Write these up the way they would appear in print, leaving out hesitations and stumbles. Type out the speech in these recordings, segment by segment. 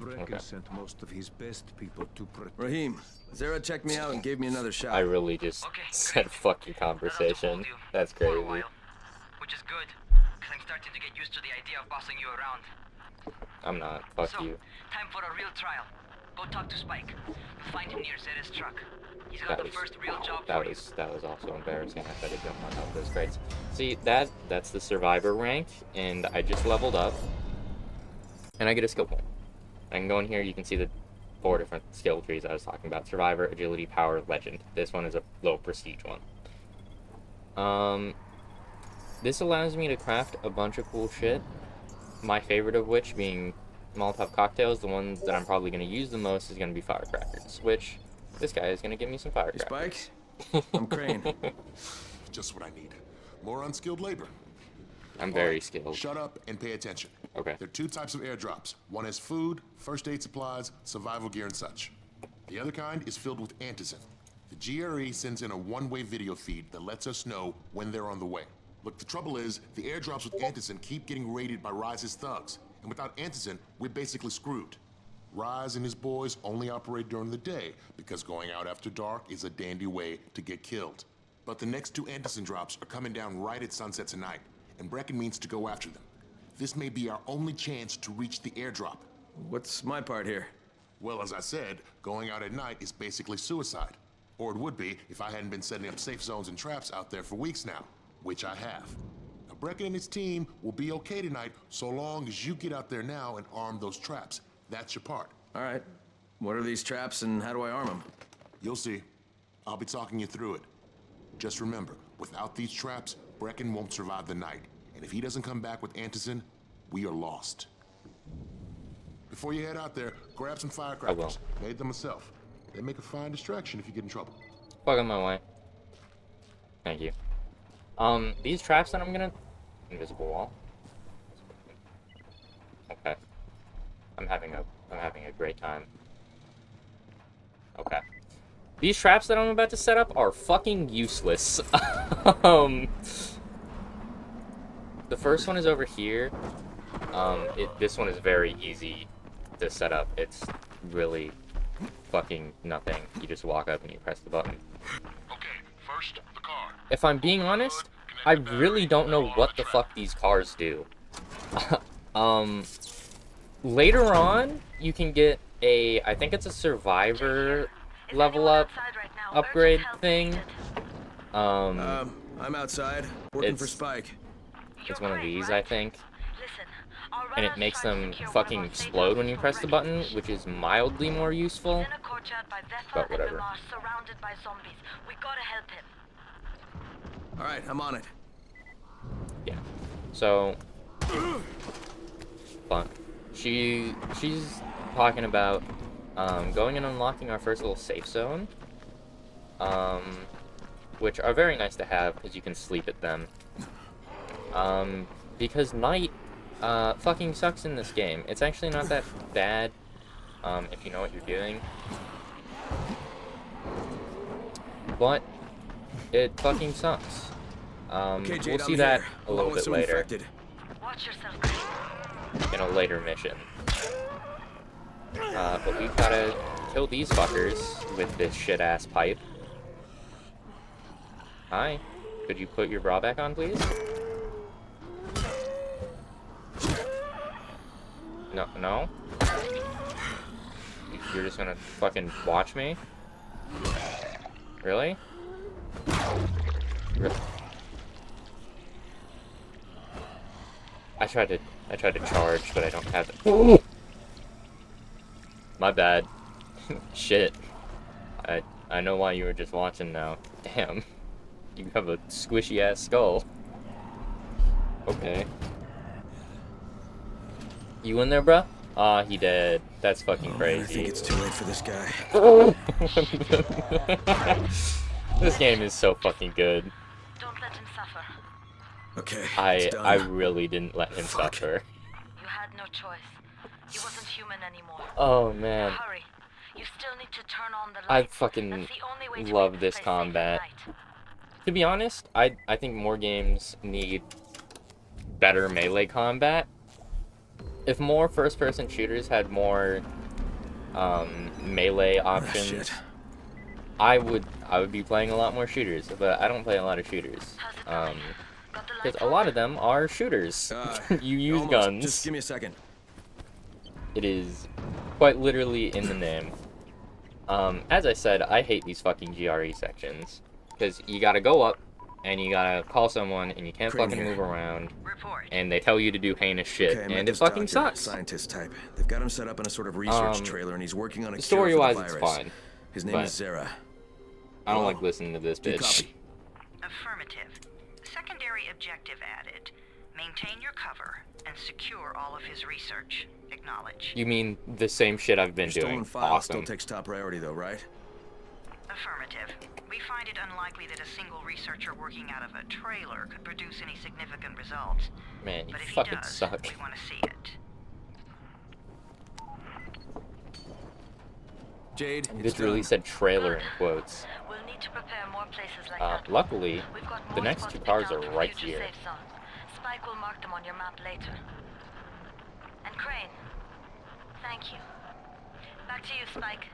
Brecken sent most of his best people to protect. Rahim, Zara checked me out and gave me another shot. I really just said fuck your conversation. That's crazy. Which is good, because I'm starting to get used to the idea of bossing you around. I'm not. Fuck So, you. time for a real trial. Go talk to Spike. You'll find him near Zera's truck. He's got the first real job for you. That was also embarrassing. I tried to jump on top of those crates. See, that's the survivor rank, and I just leveled up, and I get a skill point. I can go in here. You can see the 4 different skill trees I was talking about: survivor, agility, power, legend. This one is a low prestige one. This allows me to craft a bunch of cool shit. My favorite of which being Molotov cocktails. The one that I'm probably going to use the most is going to be firecrackers, which this guy is going to give me some firecrackers. Hey, Spike? I'm Crane. Just what I need. More unskilled labor. I'm very skilled. Shut up and pay attention. Okay. There are 2 types of airdrops. One has food, first aid supplies, survival gear, and such. The other kind is filled with antizin. The GRE sends in a one-way video feed that lets us know when they're on the way. Look, the trouble is, the airdrops with antizin keep getting raided by Rise's thugs. And without antizin, we're basically screwed. Rise and his boys only operate during the day because going out after dark is a dandy way to get killed. But the next 2 antizin drops are coming down right at sunset tonight, and Brecken means to go after them. This may be our only chance to reach the airdrop. What's my part here? Well, as I said, going out at night is basically suicide. Or it would be if I hadn't been setting up safe zones and traps out there for weeks now, which I have. Now, Brecken and his team will be okay tonight so long as you get out there now and arm those traps. That's your part. All right. What are these traps and how do I arm them? You'll see. I'll be talking you through it. Just remember, without these traps, Brecken won't survive the night. And if he doesn't come back with antizin, we are lost. Before you head out there, grab some firecrackers. Made them myself. They make a fine distraction if you get in trouble. Fuck on my way. Thank you. These traps that I'm gonna... Invisible wall. Okay. I'm having a great time. Okay. These traps that I'm about to set up are fucking useless. The first one is over here. This one is very easy to set up. It's really fucking nothing. You just walk up and you press the button. Okay, first, the car. If I'm being honest, I really don't know what the fuck these cars do. Later on, you can get I think it's a survivor level up upgrade thing. I'm outside, working for Spike. It's one of these, I think. And it makes them fucking explode when you press the button, which is mildly more useful. But whatever. Alright, I'm on it. Yeah. So... Fun. She's talking about going and unlocking our first little safe zone. Which are very nice to have, because you can sleep at them. Because night fucking sucks in this game. It's actually not that bad if you know what you're doing. But it fucking sucks. Okay, Jade, we'll see I'm that here, a little bit later. Infected. Watch yourself. In a later mission. But we've gotta kill these fuckers with this shit-ass pipe. Hi. Could you put your bra back on, please? No, no? You're just gonna fucking watch me? Really? I tried to charge, but I don't have it. My bad. Shit. I know why you were just watching now. Damn. You have a squishy ass skull. Okay. You in there, bruh? Aw, he dead. That's fucking crazy. I think it's too late for this guy. This game is so fucking good. Don't let him suffer. Okay, I really didn't let him suffer. You had no choice. He wasn't human anymore. Oh man. Hurry. You still need to turn on the lights. I fucking That's the only way to love make this place safe combat. at night. To be honest, I think more games need better melee combat. if more first-person shooters had more melee options, Shit. I would be playing a lot more shooters. But I don't play a lot of shooters, because a lot of them are shooters. You use Almost. guns. Just give me a second. It is quite literally in the name. As I said, I hate these fucking GRE sections, because you gotta go up, and you gotta call someone, and you can't Crane fucking here. move around, Report. and they tell you to do heinous shit, Okay, I met and it this fucking doctor, sucks. Scientist type. They've got him set up in a sort of research trailer, and he's working on a cure for the Story-wise, virus. it's fine. His name but is Zara. I don't Hello? like listening to this Do you bitch. copy? Affirmative. Secondary objective added. Maintain your cover and secure all of his research. Acknowledge. You mean the same shit I've been Stolen doing? file Awesome. still takes top priority, though, right? Affirmative. We find it unlikely that a single researcher working out of a trailer could produce any significant results. Man, you But if he fucking does, suck. we want to see it. Jade, It it's literally done. said trailer in quotes. We'll need to prepare more places like that. Luckily, We've got the more next spots two picked cars out are for right future here. safe zones. Spike will mark them on your map later. And Crane, thank you. Back to you, Spike.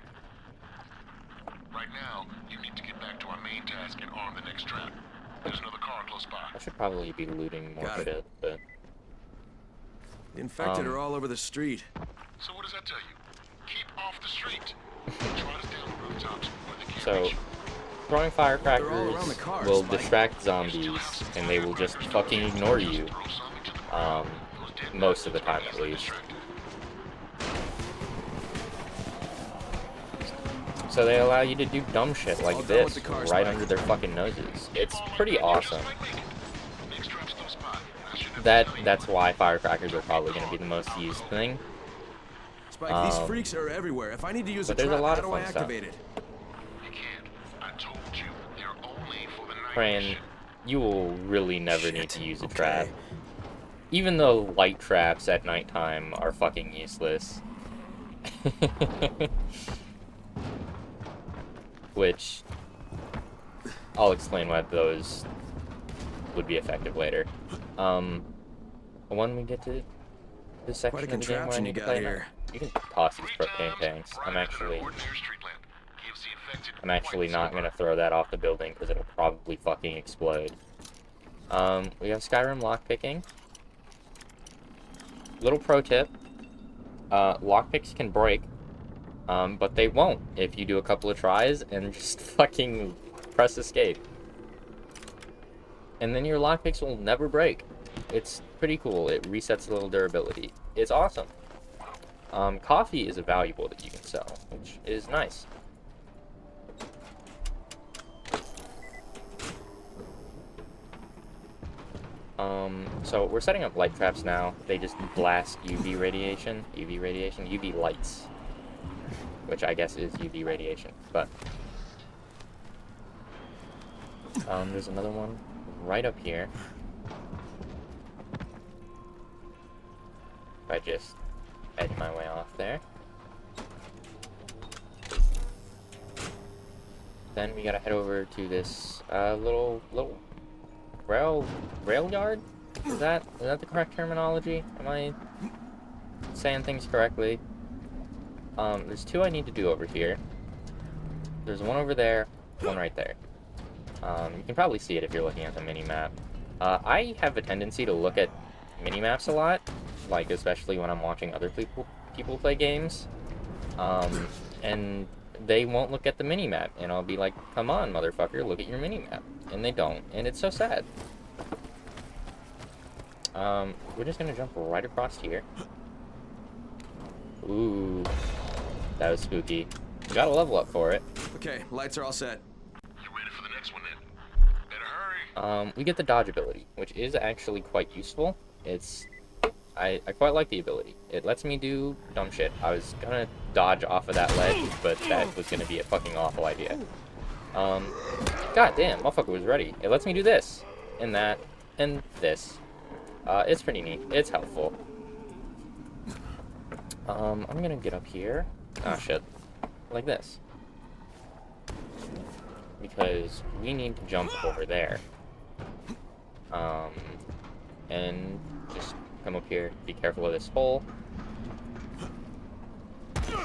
Right now, you need to get back to our main task and arm the next trap. There's another car close by. I should probably be looting more Got it. shit, but The infected are all over the street. So what does that tell you? Keep off the street. Try to stay on the rooftops where they can't so reach you. throwing They're all around firecrackers the car, will Spike. distract zombies, and they will just fucking ignore you. Throw some into the crowd. Those dead Most of the bodies time, at get least. distracted. So they allow you to do dumb shit All like done with this the car, right Spike. under their fucking noses. It's pretty Just awesome. like Lincoln. Next trap's close by. I should have That's been why firecrackers are probably going to be the most used thing. Spike, these freaks are everywhere. If I need to use a but there's a trap, lot how of do I fun stuff. activate it? You can't. I told you. They're only for the night Crane, mission. you will really never Shit, need to use a okay. trap. Even though light traps at nighttime are fucking useless. Which, I'll explain why those would be effective later. When we get to this section Quite a of the game where I contraption need you to got play here. you can toss these 3 propane times tanks. right I'm under actually an ordinary street lamp. Gives the infected not white gonna throw that off the building because it'll probably fucking explode. We have Skyrim lockpicking. Little pro tip: lockpicks can break, but they won't if you do a couple of tries and just fucking press escape. And then your lockpicks will never break. It's pretty cool. It resets a little durability. It's awesome. Coffee is a valuable that you can sell, which is nice. So we're setting up light traps now. They just blast UV radiation, UV lights, which I guess is UV radiation, but there's another one right up here. If I just edge my way off there. Then we gotta head over to this little rail yard. Is that the correct terminology? Am I saying things correctly? There's 2 I need to do over here. There's one over there, one right there. You can probably see it if you're looking at the mini-map. I have a tendency to look at mini-maps a lot, like especially when I'm watching other people play games. And they won't look at the mini-map, and I'll be like, come on, motherfucker, look at your mini-map. And they don't, and it's so sad. We're just gonna jump right across here. Ooh, that was spooky. You gotta level up for it. Okay, lights are all set. You ready for the next one then? Better hurry. We get the dodge ability, which is actually quite useful. I quite like the ability. It lets me do dumb shit. I was gonna dodge off of that ledge, but that was gonna be a fucking awful idea. God damn, motherfucker was ready. It lets me do this, and that, and this. It's pretty neat. It's helpful. I'm gonna get up here. Ah, shit. Like this. Because we need to jump over there. And just come up here. Be careful of this hole.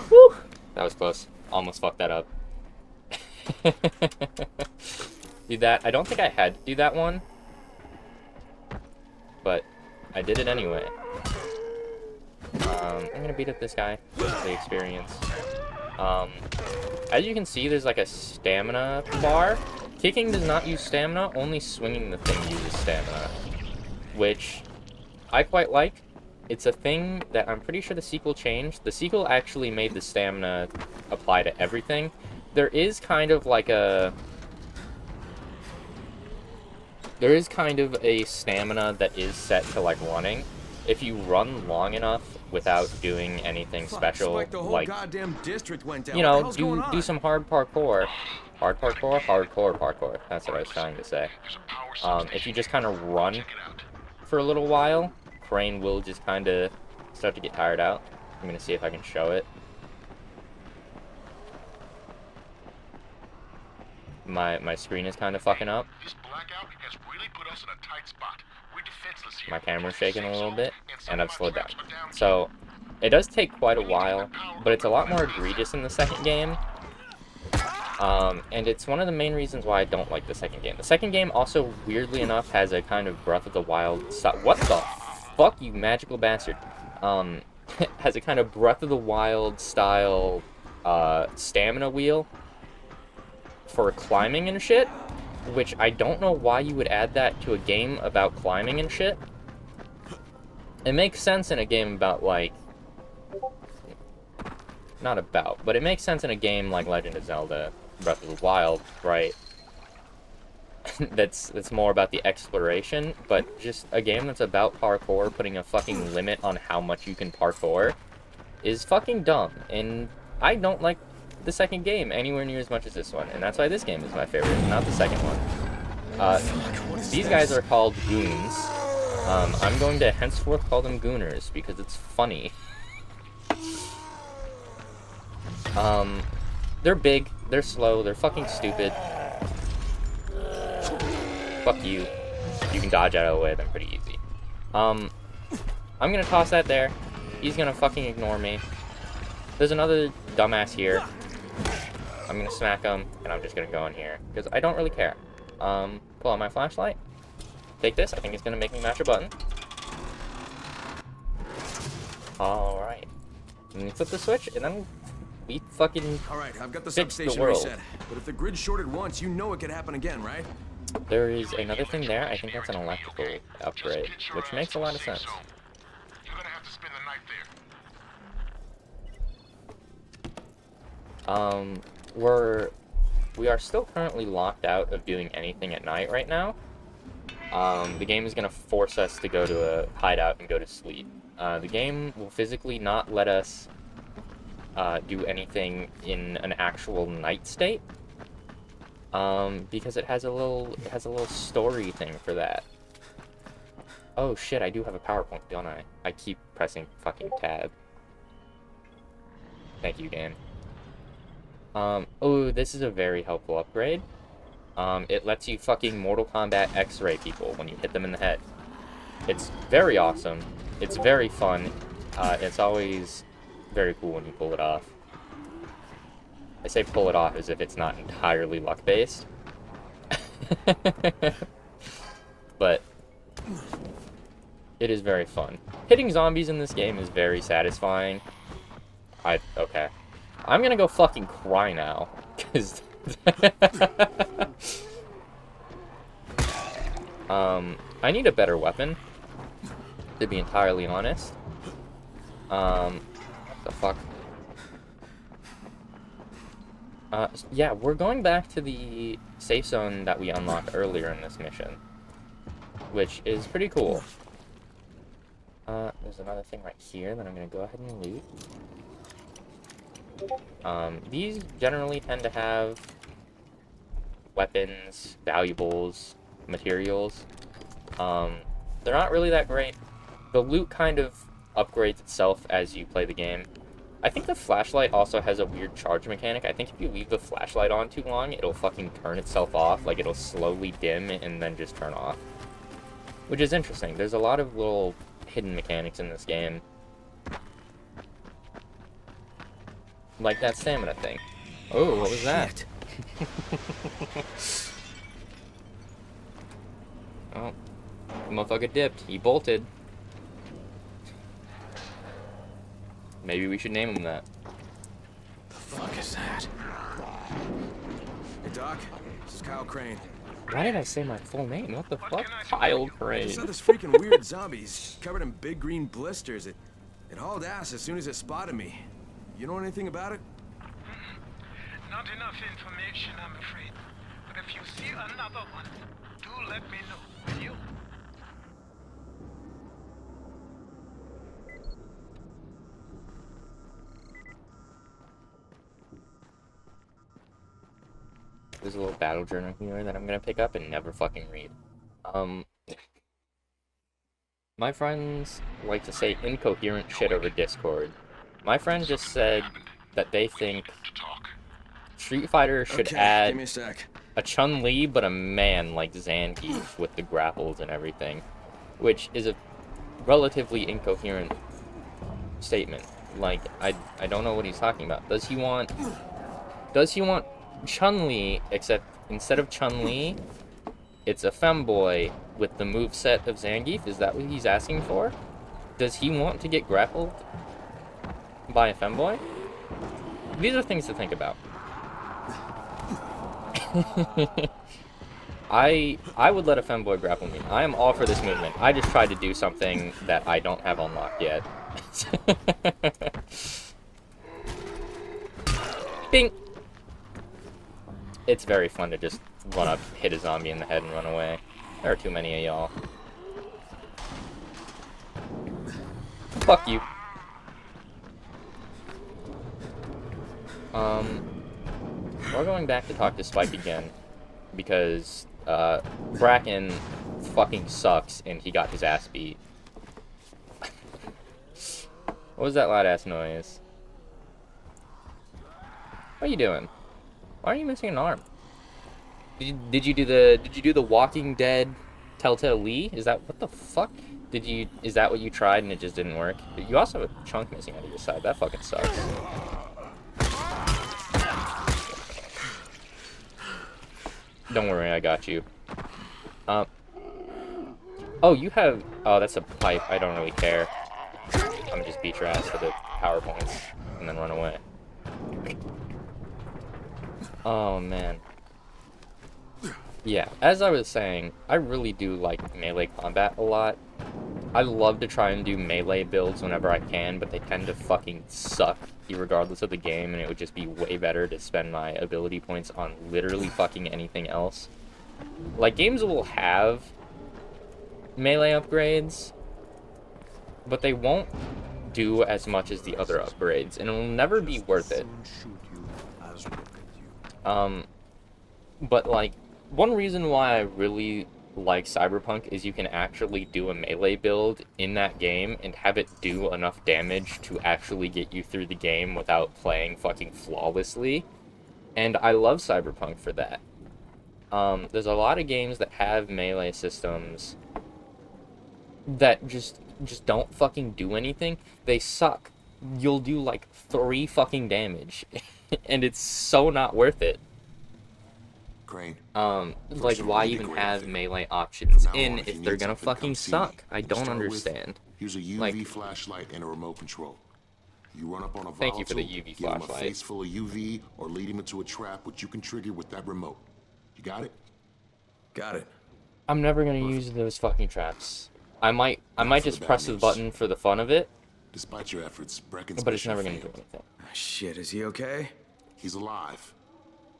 Whew. That was close. Almost fucked that up. Do that. I don't think I had to do that one. But I did it anyway. I'm gonna beat up this guy for the experience. As you can see, there's like a stamina bar. Kicking does not use stamina, only swinging the thing uses stamina. Which I quite like. It's a thing that I'm pretty sure the sequel changed. The sequel actually made the stamina apply to everything. There is kind of like a... There is kind of a stamina that is set to like running. If you run long enough without doing anything special, like, you know, do some hard parkour. Hard parkour? Hardcore parkour. That's what I was trying to say. If you just kind of run for a little while, Crane will just kind of start to get tired out. I'm going to see if I can show it. My screen is kind of fucking up. This blackout has really put us in a tight spot. We're defenseless here. My camera's shaking a little bit, and I've slowed down. So, it does take quite a while, but it's a lot more egregious in the second game. And it's one of the main reasons why I don't like the second game. The second game also, weirdly enough, has a kind of Breath of the Wild style. What the fuck, you magical bastard? Has a kind of Breath of the Wild style stamina wheel for climbing and shit, which I don't know why you would add that to a game about climbing and shit. It makes sense in a game about, like... Not about, but it makes sense in a game like Legend of Zelda Breath of the Wild, right? that's more about the exploration, but just a game that's about parkour, putting a fucking limit on how much you can parkour, is fucking dumb, and I don't like the second game anywhere near as much as this one, and that's why this game is my favorite, not the second one. These guys are called goons. I'm going to henceforth call them gooners, because it's funny. They're big, they're slow, they're fucking stupid. Fuck you. You can dodge out of the way, they're pretty easy. I'm gonna toss that there. He's gonna fucking ignore me. There's another dumbass here. I'm gonna smack him, and I'm just gonna go in here, because I don't really care. Pull out my flashlight. Take this, I think it's gonna make me mash a button. Alright. And you flip the switch, and then we fucking Alright, I've got the fix the substation world. reset. But if the grid shorted once, you know it could happen again, right? There is another thing there. I think that's an electrical upgrade, which makes a lot of sense. You're gonna have to spend the night there. We are still currently locked out of doing anything at night right now. The game is going to force us to go to a hideout and go to sleep. The game will physically not let us do anything in an actual night state, because it has a little story thing for that. Oh shit, I do have a PowerPoint, don't I? I keep pressing fucking tab. Thank you, game. Oh, this is a very helpful upgrade. It lets you fucking Mortal Kombat X-ray people when you hit them in the head. It's very awesome. It's very fun. It's always very cool when you pull it off. I say pull it off as if it's not entirely luck-based. But it is very fun. Hitting zombies in this game is very satisfying. Okay. I'm gonna go fucking cry now, because... I need a better weapon, to be entirely honest. What the fuck? Yeah, we're going back to the safe zone that we unlocked earlier in this mission, which is pretty cool. There's another thing right here that I'm gonna go ahead and loot. These generally tend to have weapons, valuables, materials. They're not really that great. The loot kind of upgrades itself as you play the game. I think the flashlight also has a weird charge mechanic. I think if you leave the flashlight on too long, it'll fucking turn itself off. Like, it'll slowly dim and then just turn off. Which is interesting. There's a lot of little hidden mechanics in this game. like that stamina thing. Oh, what was that? Oh, the motherfucker dipped. He bolted. Maybe we should name him that. The fuck is that? Hey, Doc. This is Kyle Crane. Why did I say my full name? What the fuck? Kyle I Crane. saw this freaking weird zombie. He's covered in big green blisters. It hauled ass as soon as it spotted me. You know anything about it? Not enough information, I'm afraid. But if you see another one, do let me know, will you? There's a little battle journal here that I'm gonna pick up and never fucking read. My friends like to say incoherent shit over Discord. My friend just said that they think Street Fighter should Okay, add give me a sec. a Chun-Li but a man like Zangief with the grapples and everything, which is a relatively incoherent statement. Like, I don't know what he's talking about. Does he want Chun-Li, except instead of Chun-Li, it's a femboy with the moveset of Zangief? Is that what he's asking for? Does he want to get grappled by a femboy? These are things to think about. I would let a femboy grapple me. I am all for this movement. I just tried to do something that I don't have unlocked yet. Bing! It's very fun to just run up, hit a zombie in the head, and run away. There are too many of y'all. Fuck you. We're going back to talk to Spike again, because, Bracken fucking sucks, and he got his ass beat. What was that loud-ass noise? What are you doing? Why are you missing an arm? Did you do the Walking Dead Telltale Lee? Is that, what the fuck? Is that what you tried and it just didn't work? You also have a chunk missing out of your side. That fucking sucks. Don't worry, I got you. Oh, you have, oh, that's a pipe. I don't really care. I'm gonna just beat your ass for the power points and then run away. Oh, man. Yeah, as I was saying, I really do like melee combat a lot. I love to try and do melee builds whenever I can, but they tend to fucking suck regardless of the game, and it would just be way better to spend my ability points on literally fucking anything else. Like, games will have melee upgrades, but they won't do as much as the other upgrades, and it will never be worth it. But, like, one reason why I really like Cyberpunk is you can actually do a melee build in that game and have it do enough damage to actually get you through the game without playing fucking flawlessly. And I love Cyberpunk for that. There's a lot of games that have melee systems that just don't fucking do anything. They suck. You'll do like 3 fucking damage, and it's so not worth it. Crane. Like, why even have melee options in if they're gonna fucking suck? I don't understand. Here's a UV flashlight and a remote control. You run up on a volatile, Thank you for the UV give him a flashlight. face full of UV, or lead him into a trap which you can trigger with that remote. You got it? Got it. I'm never gonna use those fucking traps. I might just press the button for the fun of it, Despite your efforts, Brecken's but it's mission never gonna do failed. anything. Shit, is he okay? He's alive,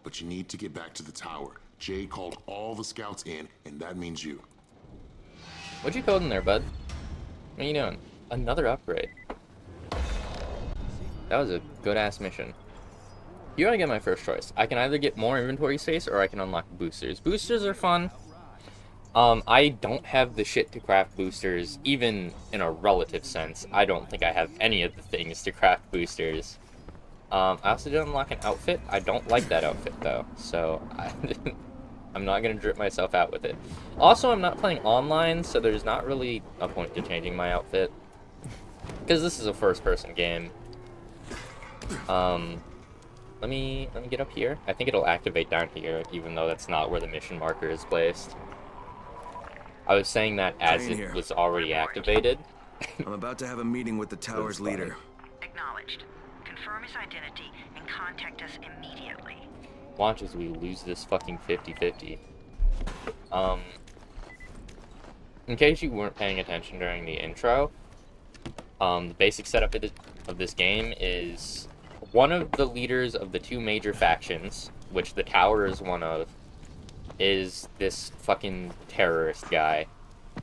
but you need to get back to the tower. Jay called all the scouts in, and that means you. What you coding there, bud? What are you doing? Another upgrade. That was a good-ass mission. You're gonna get my first choice. I can either get more inventory space, or I can unlock boosters. Boosters are fun. I don't have the shit to craft boosters, even in a relative sense. I don't think I have any of the things to craft boosters. I also did unlock an outfit. I don't like that outfit, though, so I'm not gonna drip myself out with it. Also, I'm not playing online, so there's not really a point to changing my outfit. Because this is a first-person game. Let me get up here. I think it'll activate down here, even though that's not where the mission marker is placed. I was saying that as Crane it here. was already activated. I'm about to have a meeting with the tower's That's fine. leader. Acknowledged. Confirm his identity and contact us immediately. Watch as we lose this fucking 50-50. In case you weren't paying attention during the intro, the basic setup of this game is one of the leaders of the two major factions, which the Tower is one of, is this fucking terrorist guy.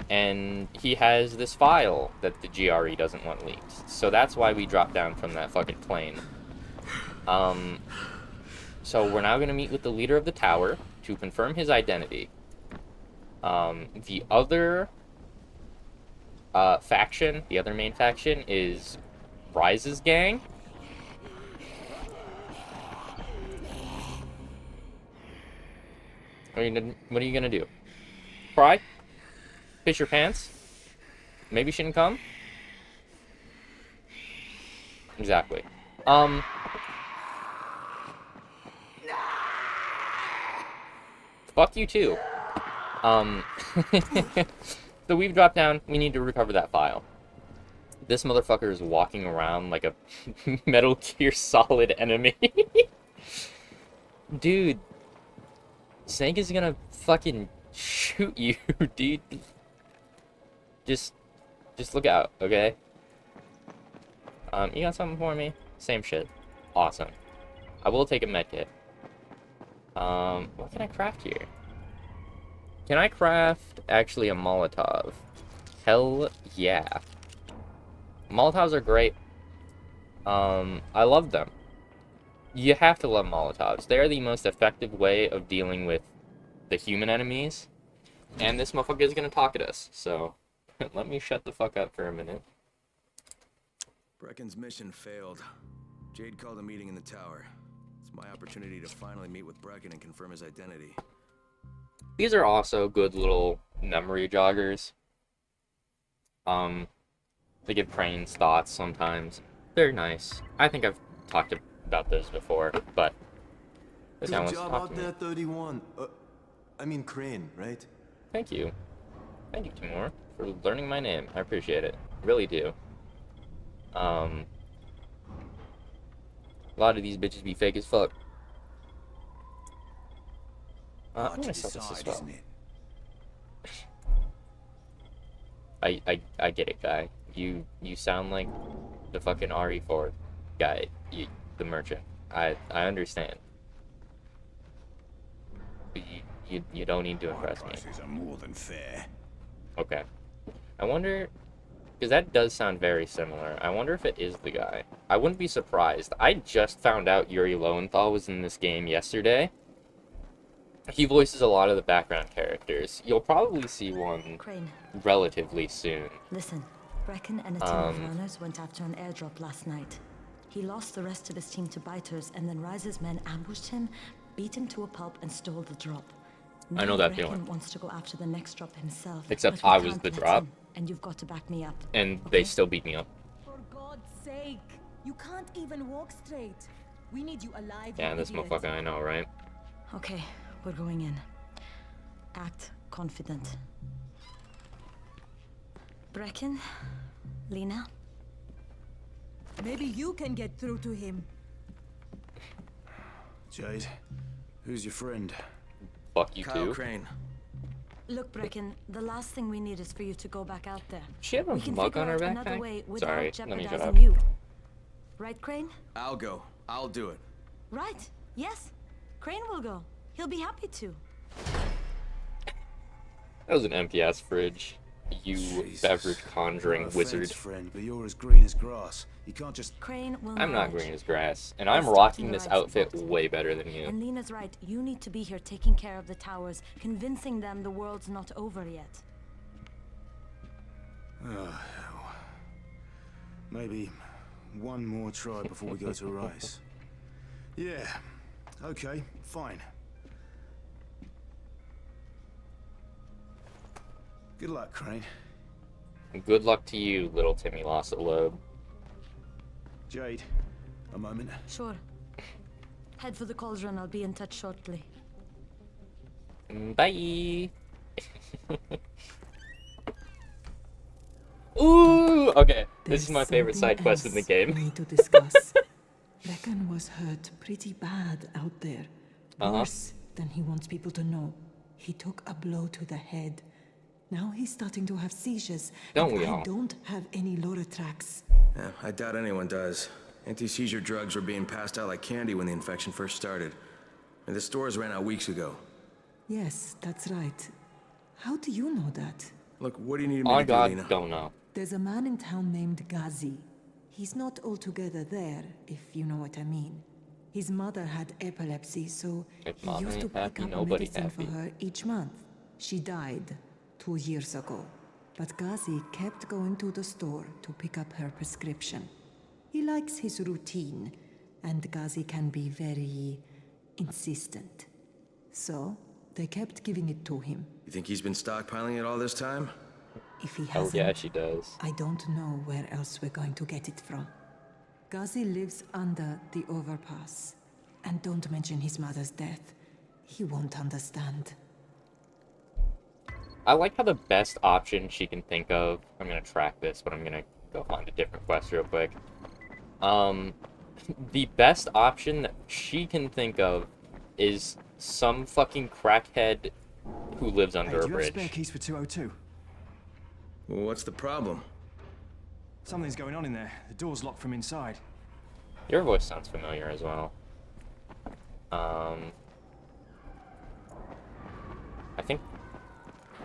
And he has this file that the GRE doesn't want leaked. So that's why we dropped down from that fucking plane. So we're now going to meet with the leader of the Tower to confirm his identity. The other faction, the other main faction, is Rise's gang. What are you gonna do? Cry? Piss your pants? Maybe you shouldn't come? Exactly. Fuck you too. So we've dropped down. We need to recover that file. This motherfucker is walking around like a Metal Gear Solid enemy. Dude. Snake is gonna fucking shoot you, dude. Just look out, okay? You got something for me? Same shit. Awesome. I will take a medkit. What can I craft here? Can I craft, actually, a Molotov? Hell yeah. Molotovs are great. I love them. You have to love Molotovs. They're the most effective way of dealing with the human enemies. And this motherfucker is gonna talk at us, so let me shut the fuck up for a minute. Brecken's mission failed. Jade called a meeting in the tower. It's my opportunity to finally meet with Brecken and confirm his identity. These are also good little memory joggers. They give Crane's thoughts sometimes. They're nice. I think I've talked about those before, but this guy Good wants to job talk out to me. there, 31. I mean Crane, right? Thank you. Thank you, Timur, for learning my name. I appreciate it. Really do. A lot of these bitches be fake as fuck. I'm gonna sell this as well. I get it, guy. You sound like the fucking RE4 guy, the merchant. I understand. But you don't need to impress me. Prices are more than fair. Okay. I wonder, because that does sound very similar. I wonder if it is the guy. I wouldn't be surprised. I just found out Yuri Lowenthal was in this game yesterday. He voices a lot of the background characters. You'll probably see one Crane, relatively soon. listen. Brecken and a team of runners went after an airdrop last night. He lost the rest of his team to biters, and then Rise's men ambushed him, beat him to a pulp, and stole the drop. I know Now that Brecken feeling. wants to go after the next drop himself. Except but we I was can't the let drop. him, and you've got to back me up. And Okay? they still beat me up. For God's sake, you can't even walk straight. We need you alive. Yeah, you this idiot. motherfucker, I know, right? Okay, we're going in. Act confident. Brecken, Lena, Maybe you can get through to him. Jade, who's your friend? Fuck you Kyle too. Crane. look, Brecken, the last thing we need is for you to go back out there. She have a We can mug figure on her out another backpack? way without Sorry, let me shut jeopardizing up. you. Right, Crane? I'll go. I'll do it. Right. Yes. Crane will go. He'll be happy to. That was an empty ass fridge. You Jesus. beverage conjuring Not a wizard. fence friend, but you're as green as grass. You can't just. Crane will I'm not manage. green as grass, and We're I'm starting rocking the this right outfit spot. way better than you. And Lena's right. You need to be here taking care of the towers, convincing them the world's not over yet. Oh, hell. Maybe one more try before we go to Rice. Yeah. Okay, fine. Good luck, Crane. Good luck to you, little Timmy Lost at Loeb. Jade, A moment. Sure. Head for the cauldron. I'll be in touch shortly. Bye. Ooh, okay. This is my favorite side quest in the game. We need to discuss. Reckon was hurt pretty bad out there. Worse than he wants people to know. He took a blow to the head. Now he's starting to have seizures. Don't and we I all? don't have any Loratrax. Yeah, I doubt anyone does. Anti-seizure drugs were being passed out like candy when the infection first started. And the stores ran out weeks ago. Yes, that's right. How do you know that? Look, what do you need me Oh to do, god, Lena? don't know. There's a man in town named Ghazi. He's not altogether there, if you know what I mean. His mother had epilepsy, so If he mom used to ain't pick happy, up nobody medicine happy. for her each month. She died 2 years ago, but Ghazi kept going to the store to pick up her prescription. He likes his routine, and Ghazi can be very insistent. So, they kept giving it to him. You think he's been stockpiling it all this time? If he Oh hasn't, yeah, she does. I don't know where else we're going to get it from. Ghazi lives under the overpass. And don't mention his mother's death. He won't understand. I like how the best option she can think of. I'm gonna track this, but I'm gonna go find a different quest real quick. The best option that she can think of is some fucking crackhead who lives under a Do you have spare bridge. keys for 202? Well, what's the problem? Something's going on in there. The door's locked from inside. Your voice sounds familiar as well. I think.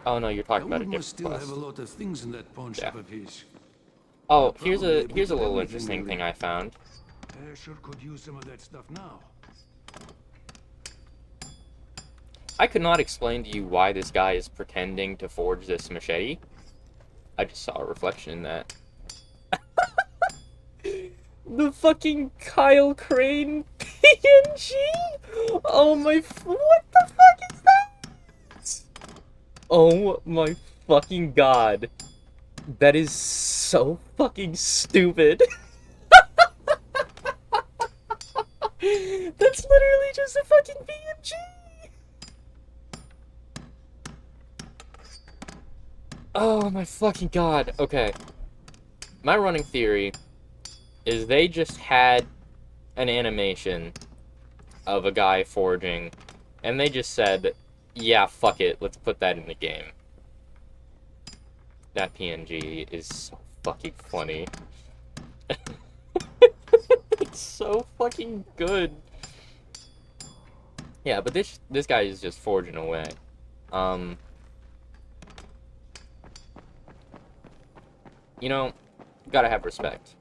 Oh no, you're talking about a different still quest. have a lot of things in that pawn shop of his. Oh, here's a Probably little everything interesting really. thing I found. Sure could use some of that stuff now. I could not explain to you why this guy is pretending to forge this machete. I just saw a reflection in that. The fucking Kyle Crane PNG? Oh my... What the fuck is that? Oh my fucking god. That is so fucking stupid. That's literally just a fucking PNG. Oh my fucking god. Okay. My running theory is they just had an animation of a guy forging, and they just said, yeah, fuck it, let's put that in the game. That PNG is so fucking funny. It's so fucking good. Yeah, but this guy is just forging away. You know, gotta have respect.